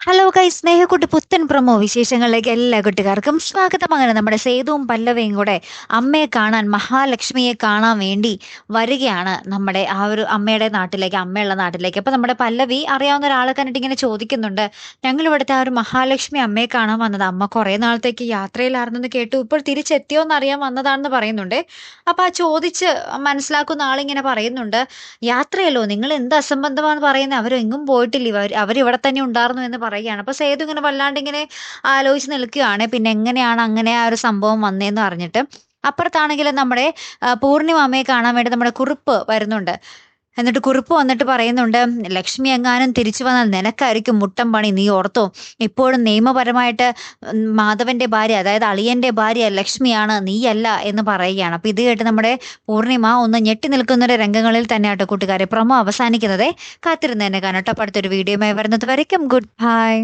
Hello guys, സ്നേഹക്കുട്ടി പുത്തൻ promo വിശേഷങ്ങളിലേക്ക് എല്ലാ കുട്ടികാർക്കും സ്വാഗതം. അങ്ങനെ നമ്മുടെ സേതുവും പല്ലവിയും കൂടെ അമ്മയെ കാണാൻ, മഹാലക്ഷ്മിയെ കാണാൻ വേണ്ടി വരികയാണ് നമ്മുടെ ആ ഒരു അമ്മയുടെ നാട്ടിലേക്ക്, അമ്മയുള്ള നാട്ടിലേക്ക്. അപ്പൊ നമ്മുടെ പല്ലവി അറിയാവുന്ന ഒരാളെ കണ്ടിട്ട് ഇങ്ങനെ ചോദിക്കുന്നുണ്ട്, ഞങ്ങൾ ഇവിടുത്തെ ആ ഒരു മഹാലക്ഷ്മി അമ്മയെ കാണാൻ വന്നത്, അമ്മ കുറെ നാളത്തേക്ക് യാത്രയിലായിരുന്നെന്ന് കേട്ടു, ഇപ്പോൾ തിരിച്ചെത്തിയോന്ന് അറിയാൻ വന്നതാണെന്ന് പറയുന്നുണ്ട്. അപ്പൊ ആ ചോദിച്ച് മനസ്സിലാക്കുന്ന ആളിങ്ങനെ പറയുന്നുണ്ട്, യാത്രയല്ലോ, നിങ്ങൾ എന്ത് അസംബന്ധമാണെന്ന് പറയുന്നത്, അവരെങ്ങും പോയിട്ടില്ല, അവരിവിടെ തന്നെ ഉണ്ടായിരുന്നു എന്ന് പറയുകയാണ്. അപ്പൊ സേതു ഇങ്ങനെ വല്ലാണ്ട് ഇങ്ങനെ ആലോചിച്ച് നിൽക്കുകയാണ്, പിന്നെ എങ്ങനെയാണ് അങ്ങനെ ആ ഒരു സംഭവം വന്നേന്ന് പറഞ്ഞിട്ട്. അപ്പുറത്താണെങ്കിൽ നമ്മുടെ പൂർണിമ അമ്മയെ കാണാൻ വേണ്ടി നമ്മുടെ കുറുപ്പ് വരുന്നുണ്ട്. എന്നിട്ട് കുറുപ്പ് വന്നിട്ട് പറയുന്നുണ്ട്, ലക്ഷ്മി എങ്ങാനും തിരിച്ചു വന്നാൽ നിനക്കായിരിക്കും മുട്ടം പണി, നീ ഓർത്തോ. ഇപ്പോഴും നിയമപരമായിട്ട് മാധവന്റെ ഭാര്യ, അതായത് അളിയന്റെ ഭാര്യ ലക്ഷ്മിയാണ്, നീയല്ല എന്ന് പറയുകയാണ്. അപ്പൊ ഇത് കേട്ട് നമ്മുടെ പൂർണിമ ഒന്ന് ഞെട്ടി നിൽക്കുന്ന ഒരു രംഗങ്ങളിൽ തന്നെയാട്ടോ കൂട്ടുകാരെ പ്രൊമോ അവസാനിക്കുന്നത്. കാത്തിരുന്ന് തന്നെ കാണട്ടോ. അടുത്തൊരു വീഡിയോയുമായി വരുന്നത് വരയ്ക്കും ഗുഡ് ബൈ.